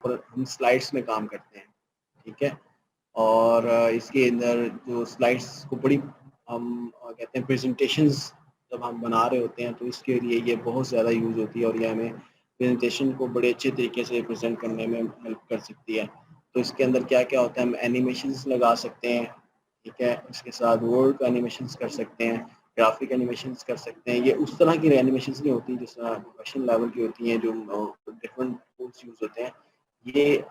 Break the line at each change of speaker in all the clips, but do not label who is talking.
और हम स्लाइड्स में काम करते हैं, ठीक है। और इसके अंदर जो स्लाइड्स को बड़ी हम कहते हैं प्रेजेंटेशंस जब हम बना रहे होते हैं तो इसके लिए ये बहुत ज़्यादा यूज़ होती है और ये हमें प्रेजेंटेशन को बड़े अच्छे तरीके से प्रेजेंट करने में हेल्प कर सकती है। तो इसके अंदर क्या-क्या होता है, हम एनिमेशंस लगा सकते हैं, ठीक है। इसके साथ वर्ड का एनिमेशंस कर सकते हैं, ग्राफिक एनिमेशंस कर सकते हैं। ये उस तरह की एनिमेशंस नहीं होती जिस तरह प्रोफेशनल लेवल की होती हैं जो डिफरेंट टूल्स यूज़ होते हैं। ये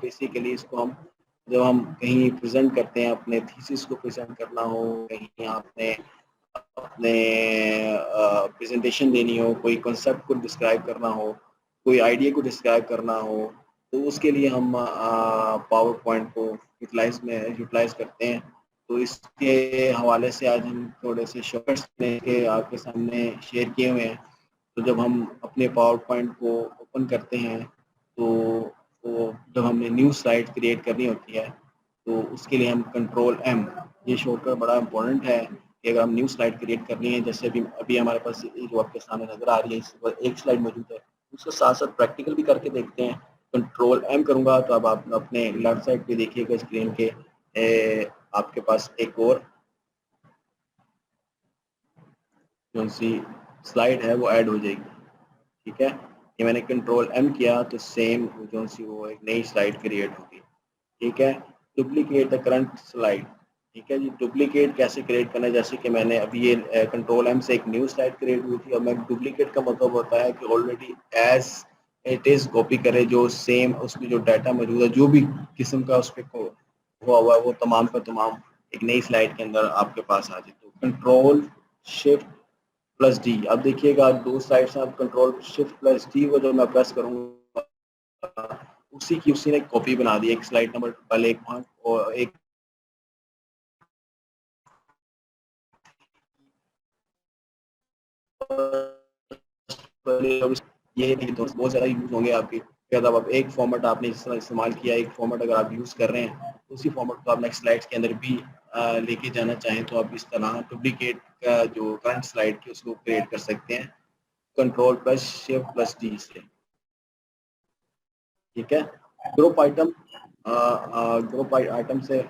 बेसिकली इसको हम जब हम कहीं प्रेजेंट करते हैं, अपने थीसिस को प्रेजेंट करना हो, कहीं आपने अपने प्रेजेंटेशन देनी हो, कोई कॉन्सेप्ट को डिस्क्राइब करना हो, कोई आइडिया को डिस्क्राइब करना हो, तो उसके लिए हम पावर पॉइंट को यूटिलाइज करते हैं। तो इसके हवाले से आज हम थोड़े से शॉर्ट्स लेके आपके सामने शेयर किए हुए हैं। तो जब हम अपने पावर पॉइंट को ओपन करते हैं तो जब हमने न्यू स्लाइड क्रिएट करनी होती है तो उसके लिए हम कंट्रोल एम, ये शॉर्टकट बड़ा इंपॉर्टेंट है कि अगर हम न्यू स्लाइड क्रिएट करनी है, जैसे अभी अभी हमारे पास ये जो आपके सामने नज़र आ रही है इस पर एक स्लाइड मौजूद है, उसके साथ साथ प्रैक्टिकल भी करके देखते हैं। कंट्रोल एम करूँगा तो अब आप अपने लेफ्ट साइड पे देखिएगा स्क्रीन के आपके पास एक और जो सी स्लाइड है वो ऐड हो जाएगी, ठीक है। ये मैंने कंट्रोल एम किया तो सेम जो सी वो एक नई स्लाइड क्रिएट होगी, ठीक है। डुप्लीकेट द करंट स्लाइड, ठीक है जी। डुप्लीकेट कैसे क्रिएट करना है, जैसे कि मैंने अभी ये कंट्रोल एम से एक न्यू स्लाइड क्रिएट हुई थी और मैं डुप्लीकेट का मतलब होता है कि already as it is copy करे, जो सेम उसमें जो डाटा मौजूद है, जो भी किस्म का उस पर हुआ है वो तमाम का तमाम एक नई स्लाइड के अंदर आपके पास आ जाए। तो कंट्रोल शिफ्ट प्लस डी, अब देखिएगा दो साइड से आप कंट्रोल शिफ्ट प्लस डी को जो मैं प्रेस करूँगा उसी की उसी ने कॉपी बना दी, एक स्लाइड नंबर पहले एक वहाँ और एक ये नहीं दोस्त बहुत ज़्यादा यूज़ होंगे आपके। फिर अब एक फॉर्मेट आपने जिस तरह इस्तेमाल किया, एक फॉर्मेट अगर आप यूज़ कर रहे हैं उसी फॉर्मेट को आप नेक्स्ट स्लाइड्स के अंदर भी लेके जाना चाहें तो आप इस तरह डुप्लीकेट का जो करंट स्लाइड की उसको क्रिएट कर सकते हैं control plus shift plus D से, ठीक है। ग्रुप आइटम ग्रुप आइटम से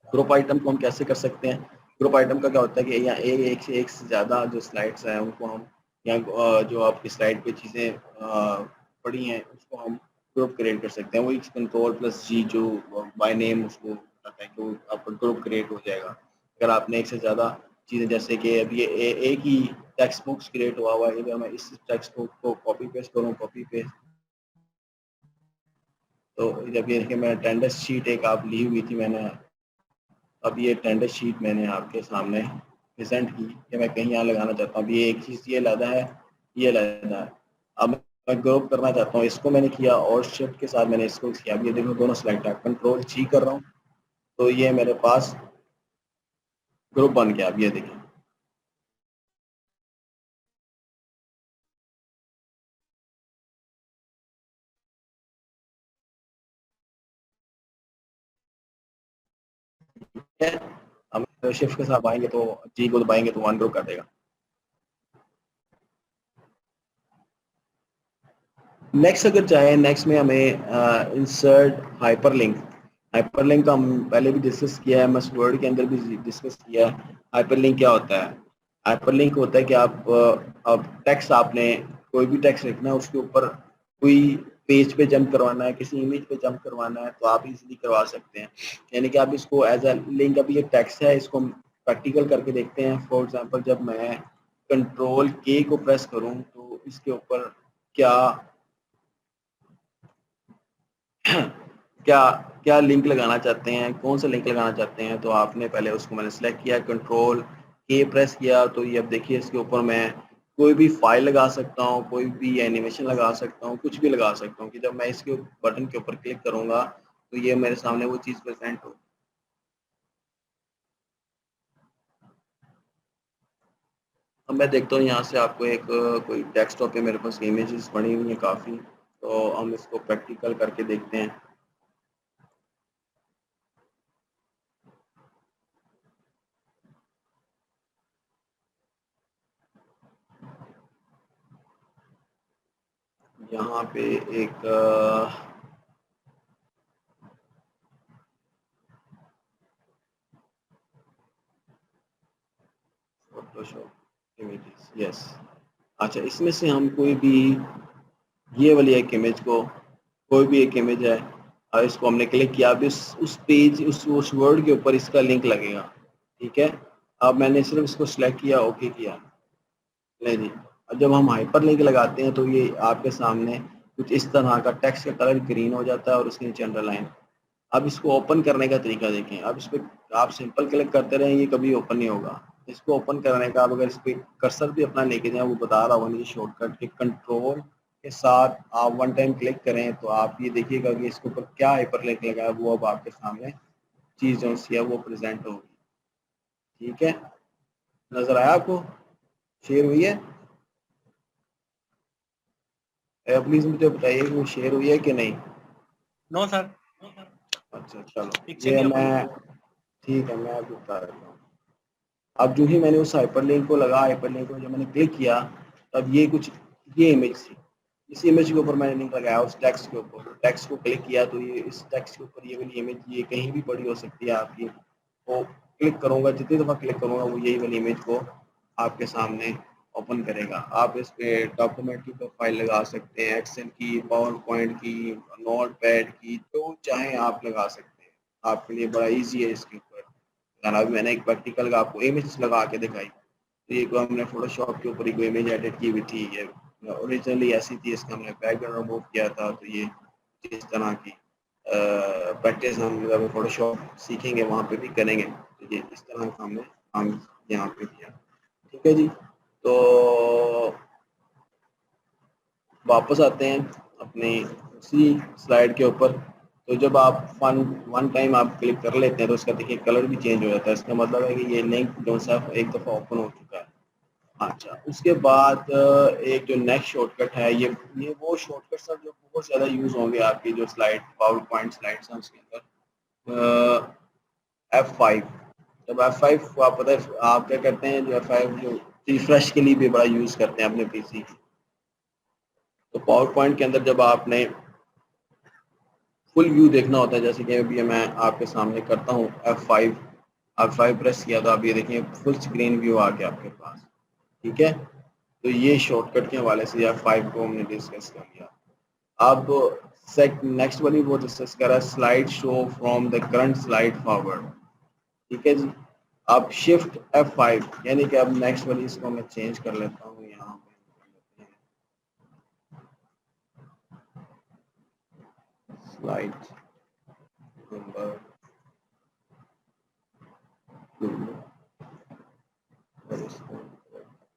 ग्रुप आइटम को हम कैसे कर सकते हैं। ग्रुप आइटम का क्या होता है कि यहाँ एक से ज़्यादा जो स्लाइड्स हैं उनको हम यहाँ जो आपकी स्लाइड पे चीज़ें पड़ी हैं उसको हम ग्रुप क्रिएट कर सकते हैं। वही कंट्रोल प्लस जी जो बाय नेम उसको बताता है कि वो आपका ग्रुप क्रिएट हो जाएगा। अगर आपने एक से ज़्यादा चीज़ें जैसे कि अब ये एक ही टेक्स्ट बुक्स क्रिएट हुआ है, अगर मैं इस टेक्स्ट बुक को कॉपी पेस्ट करूँ, कॉपी पेस्ट, तो जब ये देखिए मैं अटेंडेंस शीट एक आप ली हुई थी मैंने, अब ये टेंडर शीट मैंने आपके सामने प्रेजेंट की कि मैं कहीं यहाँ लगाना चाहता हूँ। अब ये एक चीज़ ये अलग है, ये अलग है। अब मैं ग्रुप करना चाहता हूँ, इसको मैंने किया और शिफ्ट के साथ मैंने इसको किया। अब ये देखो दोनों सेलेक्ट है, कंट्रोल जी कर रहा हूँ तो ये मेरे पास ग्रुप बन गया। अब ये देखिए है। हम शिफ्ट के साथ आएंगे तो जी को दबाएंगे तो वन ग्रुप कर देगा। नेक्स्ट अगर चाहे नेक्स्ट में हमें इंसर्ट हाइपरलिंक, हाइपरलिंक का हम पहले भी डिस्कस किया है, एमएस वर्ड के अंदर भी डिस्कस किया है। हाइपरलिंक क्या होता है? हाइपरलिंक होता है कि आप अब टेक्स्ट आपने कोई भी टेक्स्ट लिखना है उसके ऊपर कोई पेज पे जंप करवाना है, किसी इमेज पे जंप करवाना है तो आप इजीली करवा सकते हैं। यानी कि आप इसको एज अ लिंक, अभी ये टेक्स्ट है इसको हम प्रैक्टिकल करके देखते हैं। फॉर एग्जांपल जब मैं कंट्रोल के को प्रेस करूं तो इसके ऊपर क्या क्या क्या लिंक लगाना चाहते हैं, कौन सा लिंक लगाना चाहते हैं, तो आपने पहले उसको मैंने सेलेक्ट किया, कंट्रोल के प्रेस किया तो ये अब देखिए इसके ऊपर मैं कोई भी फाइल लगा सकता हूँ, कोई भी एनिमेशन लगा सकता हूँ, कुछ भी लगा सकता हूँ कि जब मैं इसके बटन के ऊपर क्लिक करूंगा तो ये मेरे सामने वो चीज़ प्रेजेंट हो। अब मैं देखता हूँ यहाँ से आपको एक कोई डेस्कटॉप पे मेरे पास इमेजेस बनी हुई हैं काफ़ी, तो हम इसको प्रैक्टिकल करके देखते हैं। यहाँ पे एक फोटोशॉप इमेजेस, यस। अच्छा, इसमें से हम कोई भी ये वाली एक इमेज को, कोई भी एक इमेज है और इसको हमने क्लिक किया, अब इस उस पेज उस वर्ड के ऊपर इसका लिंक लगेगा, ठीक है। अब मैंने सिर्फ इसको सिलेक्ट किया, ओके किया, नहीं जी। अब जब हम हाइपर लिंक लगाते हैं तो ये आपके सामने कुछ इस तरह का टेक्स्ट का कलर ग्रीन हो जाता है और उसके नीचे अंडरलाइन। अब इसको ओपन करने का तरीका देखें। अब इस पे आप सिंपल क्लिक करते रहें, ये कभी ओपन नहीं होगा। इसको ओपन करने का, आप अगर इस पे कर्सर भी अपना लेके जाएं, वो बता रहा होगा नीचे शॉर्टकट के कंट्रोल के साथ आप वन टाइम क्लिक करें तो आप ये देखिएगा कि इसके ऊपर क्या हाइपर लिंक लगा है, वो अब आपके सामने चीज़ जो सी है वो प्रेजेंट होगी, ठीक है। नजर आया आपको? शेयर हुई है? प्लीज मुझे बताइए कि वो शेयर हुई है कि नहीं।
नो सर,
अच्छा चलो,
पिक्चर
ये
नहीं ओपन
मैं, ठीक है, मैं आपको बता देता हूँ। अब जो ही मैंने उस हाइपरलिंक को लगा, हाइपरलिंक को जब मैंने क्लिक किया, तब ये कुछ, ये इमेज थी। इस इमेज के ऊपर मैंने लिंक लगाया उस टेक्स्ट के ऊपर, टेक्स्ट को क्लिक किया तो ये इस टेक्स्ट के ऊपर ये वाली इमेज, ये कहीं भी बड़ी हो सकती है आपकी, वो क्लिक करूंगा, जितनी दफ़ा क्लिक करूंगा वो यही वाली इमेज को आपके सामने ओपन करेगा। आप इस पे डॉक्यूमेंट की प्रोफाइल लगा सकते हैं, एक्सेल की, पावर पॉइंट की, नोट पैड की, जो चाहें आप लगा सकते हैं। आपके लिए बड़ा ईजी है इसके ऊपर। अभी मैंने एक प्रैक्टिकल का आपको इमेज लगा के दिखाई, तो ये को हमने फोटोशॉप के ऊपर एक इमेज एडिट की हुई थी, ये ओरिजिनली ऐसी थी, इसका हमने बैकग्राउंड रिमूव किया था। तो ये इस तरह की प्रैक्टिस हम जब फोटोशॉप सीखेंगे वहाँ पे भी करेंगे, तो ये इस तरह का हमने काम यहाँ पे किया, ठीक है जी। तो वापस आते हैं अपनी उसी स्लाइड के ऊपर। तो जब आप वन टाइम आप क्लिक कर लेते हैं तो उसका देखिए कलर भी चेंज हो जाता है। इसका मतलब है कि ये लिंक जो सा एक दफ़ा ओपन हो चुका है। अच्छा, उसके बाद एक जो नेक्स्ट शॉर्टकट है, ये वो शॉर्टकट सर जो बहुत ज़्यादा यूज़ होंगे आपकी जो स्लाइड, पावर पॉइंट स्लाइड्स हैं उसके अंदर, F5। जब F5 को आप पता है आप क्या करते हैं, जो F5 जो रिफ्रेश के लिए भी बड़ा यूज़ करते हैं अपने पीसी। तो पावर पॉइंट के अंदर जब आपने फुल व्यू देखना होता है, जैसे कि अभी मैं आपके सामने करता हूँ F5 प्रेस किया तो आप ये देखिए फुल स्क्रीन व्यू आ गया आपके पास, ठीक है। तो ये शॉर्टकट के हवाले से F5 को हमने डिस्कस कर लिया। अब नेक्स्ट वाली वो डिस्कस करा, slide show from the current slide forward, ठीक है जी। अब शिफ्ट F5 यानी कि अब नेक्स्ट वाली इसको मैं चेंज कर लेता हूँ यहाँ पे, स्लाइड नंबर 2 और इसको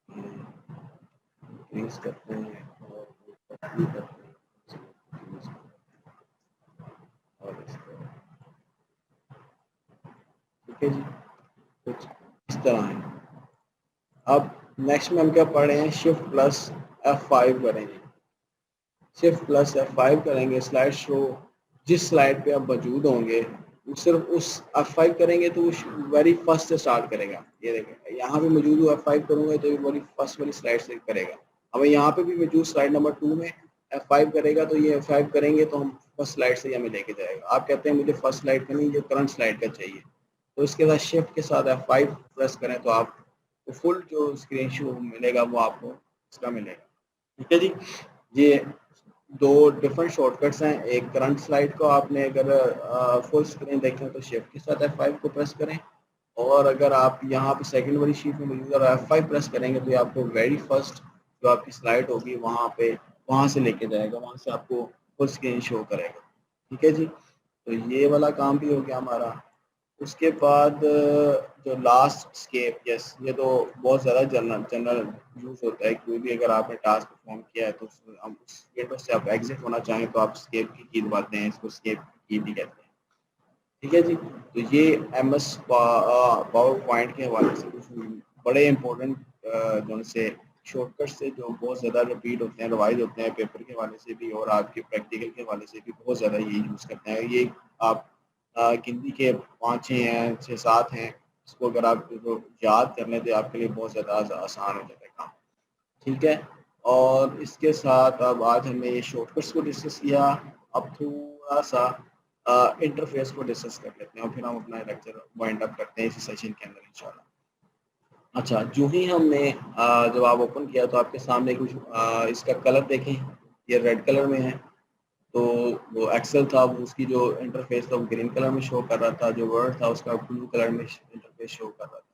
इंक्रीज करते हैं और कॉपी करते हैं और इसको, ठीक है जी। कुछ इस तरह है। अब नेक्स्ट में हम क्या पढ़ रहे हैं, शिफ्ट प्लस F5 करेंगे। शिफ्ट प्लस F5 करेंगे, स्लाइड शो जिस स्लाइड पे आप मौजूद होंगे वो सिर्फ उस F5 करेंगे तो वो वेरी फर्स्ट से स्टार्ट करेगा। ये देखें यहाँ पे मौजूद हूँ, F5 करूँगा तो ये वाली फर्स्ट वाली स्लाइड से करेगा। हमें यहाँ पे भी मौजूद स्लाइड नंबर 2 में F5 करेगा तो ये F5 करेंगे तो हम फर्स्ट स्लाइड से हमें लेके जाएगा। आप कहते हैं मुझे फर्स्ट स्लाइड का नहीं, ये करंट स्लाइड का चाहिए, तो इसके साथ शिफ्ट के साथ F5 प्रेस करें तो आप फुल जो स्क्रीन शो मिलेगा वो आपको इसका मिलेगा, ठीक है जी। ये दो डिफरेंट शॉर्टकट्स हैं। एक करंट स्लाइड को आपने अगर फुल स्क्रीन देखें तो शिफ्ट के साथ F5 को प्रेस करें, और अगर आप यहाँ पे सेकंड वाली शीट में मौजूद और F5 प्रेस करेंगे तो ये आपको वेरी फर्स्ट जो आपकी स्लाइड होगी वहाँ पे, वहाँ से लेके जाएगा, वहाँ से आपको फुल स्क्रीन शो करेगा, ठीक है जी। तो ये वाला काम भी हो गया हमारा। उसके बाद जो लास्ट स्केप, यस, ये तो बहुत ज़्यादा जनरल जनरल यूज़ होता है। कोई भी अगर आपने टास्क परफॉर्म किया है तो हम उस विंडो से आप एग्जिट होना चाहें तो आप स्केप की दबाते हैं, इसको स्केप की भी कहते हैं, ठीक है जी। तो ये MS पावर पॉइंट के हवाले से कुछ बड़े इंपॉर्टेंट जो से शॉर्टकट से जो बहुत ज़्यादा रिपीट होते हैं, रिवाइज होते हैं पेपर के हवाले से भी और आपके प्रैक्टिकल के हवाले से भी बहुत ज़्यादा ये यूज़ करते हैं। ये आप गिनती के 5-6 हैं, 6-7 हैं, इसको अगर आप याद कर लें तो आपके लिए बहुत ज़्यादा आसान हो जाता है काम, ठीक है। और इसके साथ अब आज हमने ये शॉर्टकट्स को डिस्कस किया। अब थोड़ा सा इंटरफेस को डिस्कस कर लेते हैं और फिर हम अपना लेक्चर वाइंड अप करते हैं इसी सेशन के अंदर इंशाल्लाह। अच्छा, जो ही हमने जब आप ओपन किया तो आपके सामने कुछ इसका कलर देखें, ये रेड कलर में है। तो वो एक्सेल था, वो उसकी जो इंटरफेस था वो ग्रीन कलर में शो कर रहा था, जो वर्ड था उसका ब्लू कलर में इंटरफेस शो कर रहा था।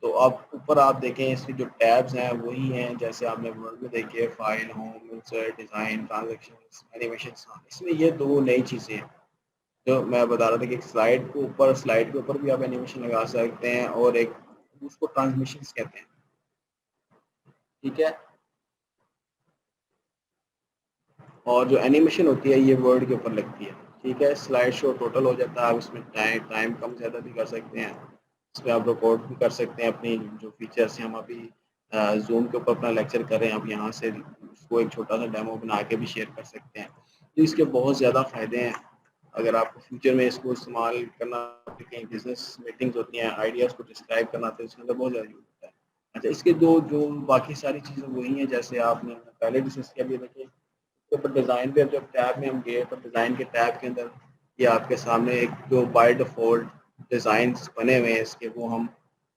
तो अब ऊपर आप देखें इसकी जो टैब्स हैं वही हैं जैसे आपने वर्ड में देखी है, file, home, insert, design, transactions, animations. हाँ, इसमें ये 2 नई चीज़ें हैं, जो मैं बता रहा था कि स्लाइड के ऊपर भी आप एनिमेशन लगा सकते हैं और एक उसको ट्रांसमिशंस कहते हैं, ठीक है? और जो एनिमेशन होती है ये वर्ड के ऊपर लगती है, ठीक है? स्लाइड शो टोटल हो जाता है, आप इसमें टाइम टाइम कम ज़्यादा भी कर सकते हैं, इसमें आप रिकॉर्ड भी कर सकते हैं अपनी जो फीचर्स हैं। हम अभी जूम के ऊपर अपना लेक्चर कर रहे हैं, आप यहाँ से उसको एक छोटा सा डेमो बना के भी शेयर कर सकते हैं। तो इसके बहुत ज़्यादा फ़ायदे हैं, अगर आपको फ्यूचर में इसको इस्तेमाल करना, कहीं बिजनेस मीटिंग्स होती हैं, आइडियाज़ को डिस्क्राइब करना, तो इसके अंदर बहुत ज़्यादा यूज़ होता है। अच्छा, इसके दो जो बाकी सारी चीज़ें वही हैं जैसे आपने पहले डिस्कस किया, भी देखिए के ऊपर डिज़ाइन पे जब टैब में हम गए तो डिज़ाइन के टैब के अंदर ये आपके सामने एक जो बाय डिफ़ॉल्ट डिज़ाइंस बने हुए हैं इसके, वो हम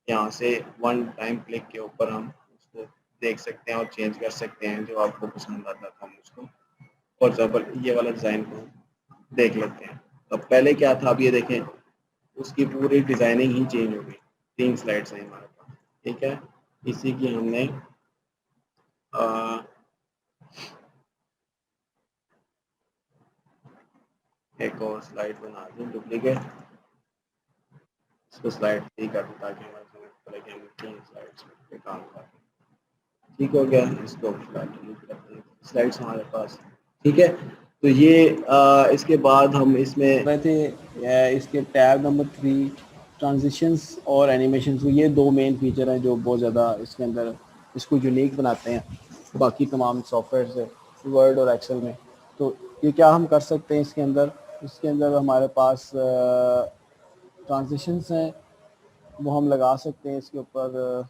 यहाँ से वन टाइम क्लिक के ऊपर हम उसको देख सकते हैं और चेंज कर सकते हैं, जो आपको पसंद आता था हम उसको। फॉर एग्ज़ाम्पल ये वाला डिज़ाइन को देख लेते हैं। अब पहले क्या था, अब ये देखें उसकी पूरी डिज़ाइनिंग ही चेंज हो गई। 3 स्लाइड्स हैं हमारे पास, ठीक है? इसी की हमने अ, एक और स्लाइड बना दी डुप्लीकेट, इसको स्लाइड 3 कर दूँ ताकि हमारे समझ पड़े कि हम 3 स्लाइड्स पे काम कर रहे हैं। ठीक हो गया, इसको स्लाइड्स हमारे पास, ठीक है? तो ये इसके बाद हम इसमें रहे थे इसके टैब नंबर 3 ट्रांजिशंस और एनिमेशन। तो ये 2 मेन फीचर हैं जो बहुत ज़्यादा इसके अंदर इसको यूनिक बनाते हैं बाकी तमाम सॉफ्टवेयर से, वर्ड और एक्सेल में। तो ये क्या हम कर सकते हैं इसके अंदर, इसके अंदर हमारे पास ट्रांजिशंस हैं, वो हम लगा सकते हैं इसके ऊपर।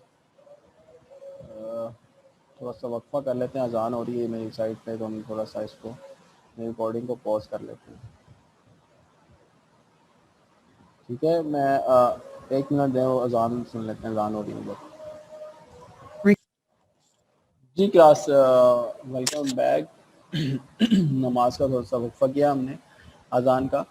थोड़ा सा वक्फा कर लेते हैं, अजान हो रही है मेरी साइड पे, तो हम थोड़ा सा इसको रिकॉर्डिंग को पॉज कर लेते हैं, ठीक है? मैं 1 मिनट दें, अजान सुन लेते हैं, अजान हो रही है उधर। जी क्लास, वेलकम बैक। नमाज का थोड़ा सा वक्फा किया हमने अजान का।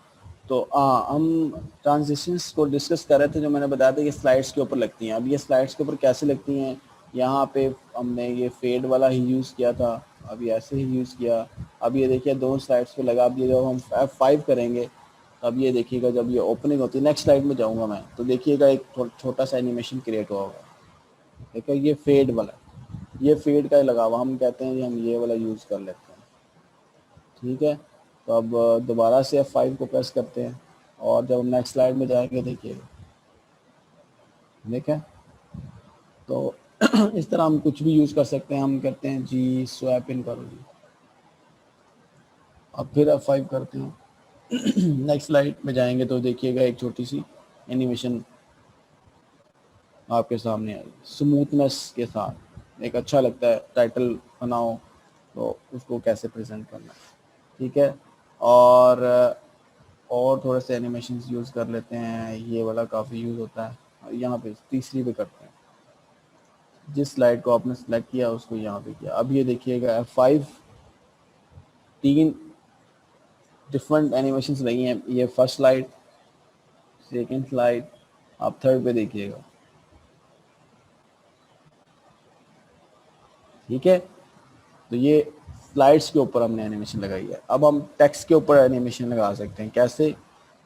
तो हम ट्रांजिशंस को डिस्कस कर रहे थे, जो मैंने बताया था कि स्लाइड्स के ऊपर लगती हैं। अब ये स्लाइड्स के ऊपर कैसे लगती हैं, यहाँ पे हमने ये फेड वाला ही यूज़ किया था, अब ये ऐसे ही यूज़ किया। अब ये देखिए 2 स्लाइड्स पे लगा। अब ये जब हम F5 करेंगे तब ये देखिएगा, जब ये ओपनिंग होती है, नेक्स्ट स्लाइड में जाऊँगा मैं, तो देखिएगा एक छोटा सा एनिमेशन क्रिएट हुआ होगा। देखो ये फेड वाला, ये फेड का ही लगा हुआ, हम कहते हैं कि हम ये वाला यूज़ कर लेते हैं, ठीक है? तो अब दोबारा से F5 को प्रेस करते हैं और जब हम नेक्स्ट स्लाइड में जाएंगे देखिए, देखें तो इस तरह हम कुछ भी यूज़ कर सकते हैं। हम कहते हैं जी स्वैप इन करो जी, अब फिर F5 करते हैं। नेक्स्ट स्लाइड में जाएंगे तो देखिएगा एक छोटी सी एनिमेशन आपके सामने आई, स्मूथनेस के साथ। एक अच्छा लगता है टाइटल बनाओ तो उसको कैसे प्रेजेंट करना है, ठीक है? और थोड़े से एनिमेशन यूज़ कर लेते हैं, ये वाला काफ़ी यूज़ होता है। यहाँ पे तीसरी पे करते हैं, जिस स्लाइड को आपने सेलेक्ट किया उसको यहाँ पे किया। अब ये देखिएगा F5, 3 डिफरेंट एनिमेशंस रही हैं। ये फर्स्ट स्लाइड, सेकंड स्लाइड, आप थर्ड पे देखिएगा, ठीक है? तो ये स्लाइड्स के ऊपर हमने एनिमेशन लगाई है। अब हम टेक्स्ट के ऊपर एनिमेशन लगा सकते हैं। कैसे?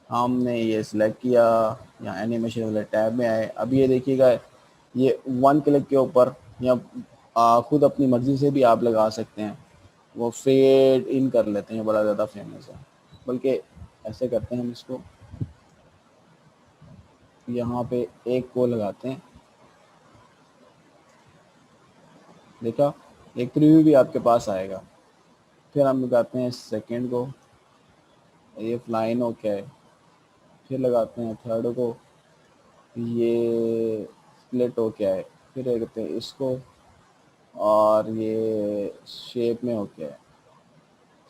हमने ये सिलेक्ट किया, यहाँ एनिमेशन वाले टैब में आए। अब ये देखिएगा, ये 1 क्लिक के ऊपर या खुद अपनी मर्ज़ी से भी आप लगा सकते हैं। वो फेड इन कर लेते हैं, बड़ा ज़्यादा फेमस है। बल्कि ऐसे करते हैं हम इसको, यहाँ पे एक को लगाते हैं, देखा? एक प्रीव्यू भी आपके पास आएगा। फिर हम लगाते हैं सेकंड को, ये फ्लाइन हो क्या है, फिर लगाते हैं थर्ड को, ये स्प्लिट हो क्या है, फिर कहते हैं इसको, और ये शेप में हो क्या है,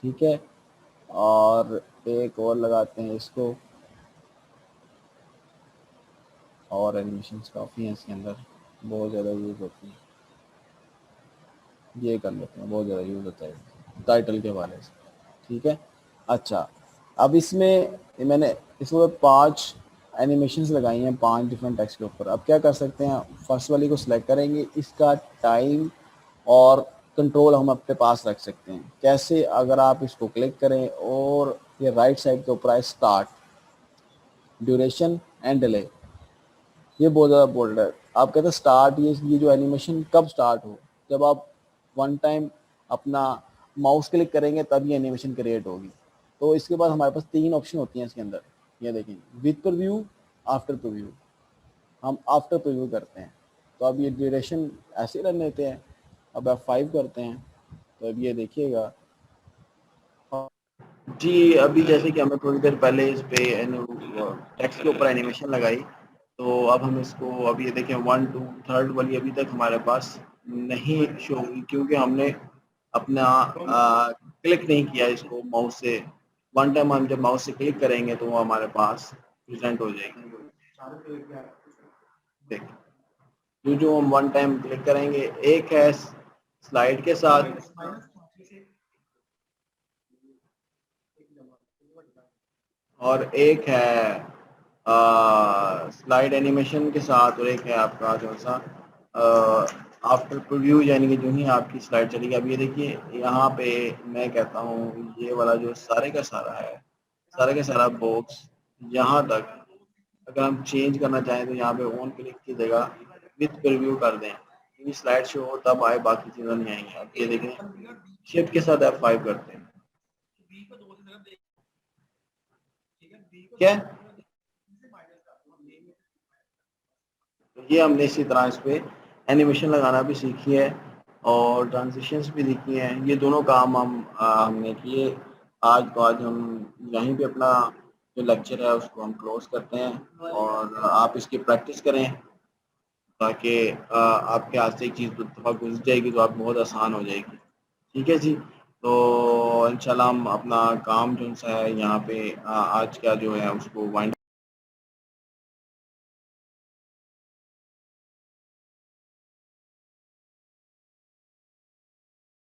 ठीक है? और एक और लगाते हैं इसको, और एनिमेशंस काफ़ी हैं इसके अंदर।
बहुत ज़्यादा यूज़ होती है, ये कर लेते हैं, बहुत ज़्यादा यूज़ होता है टाइटल के हवाले से। ठीक है, अच्छा अब इसमें मैंने इसमें 5 एनिमेशंस लगाई हैं 5 डिफरेंट टेक्स्ट के ऊपर। अब क्या कर सकते हैं, फर्स्ट वाली को सिलेक्ट करेंगे, इसका टाइम और कंट्रोल हम अपने पास रख सकते हैं। कैसे, अगर आप इसको क्लिक करें और ये राइट साइड के ऊपर आए स्टार्ट, ड्यूरेशन एंड डिले, ये बहुत ज़्यादा बोल्ड है। आप कहते हैं स्टार्ट, ये जो एनिमेशन कब स्टार्ट हो, जब आप वन टाइम अपना माउस क्लिक करेंगे तब ये एनिमेशन क्रिएट होगी। तो इसके बाद हमारे पास 3 ऑप्शन होती हैं इसके अंदर, ये देखेंगे, विद प्रीव्यू, आफ्टर प्रीव्यू। हम आफ्टर प्रीव्यू करते हैं, तो अब ये ड्यूरेशन ऐसे ही रहने देते हैं। अब आप 5 करते हैं, तो अब ये देखिएगा।
जी, अभी जैसे कि हमें थोड़ी देर पहले इस पे टेक्स्ट के ऊपर एनिमेशन लगाई, तो अब हम इसको, अब ये देखें 1 2 3rd वाली अभी तक हमारे पास नहीं शो होगी, क्योंकि हमने अपना क्लिक नहीं किया इसको माउस से। वन टाइम हम जब माउस से क्लिक करेंगे तो वो हमारे पास प्रेजेंट हो जाएगी। देख, जो हम वन टाइम क्लिक करेंगे, एक है स्लाइड के साथ और एक है स्लाइड एनिमेशन के साथ, और एक है आपका जो सा आफ्टर प्रीव्यू, यानी कि जो ही आपकी स्लाइड चलेगी। अब ये देखिए यहाँ पे मैं कहता हूँ ये वाला जो सारे का सारा है, सारे का सारा बॉक्स यहाँ तक अगर हम चेंज करना चाहें तो यहाँ पे ऑन क्लिक की जगह विथ प्रीव्यू कर दें, क्योंकि स्लाइड शो हो तब आए, बाकी चीज़ें नहीं आएंगी। अब ये देखें शिफ्ट के साथ F5 करते हैं, क्या तो ये हमने इसी तरह इस पे एनिमेशन लगाना भी सीखी है और ट्रांजिशंस भी सीखी हैं। ये दोनों काम हमने किए। आज हम यहीं पे अपना जो लेक्चर है उसको हम क्लोज करते हैं, और आप इसकी प्रैक्टिस करें ताकि आपके हाथ से एक चीज़ दफ़ा घुस जाएगी तो आप बहुत आसान हो जाएगी। ठीक है जी, तो इंशाल्लाह हम अपना काम जो सा है यहाँ पे आज का जो है उसको वाइंड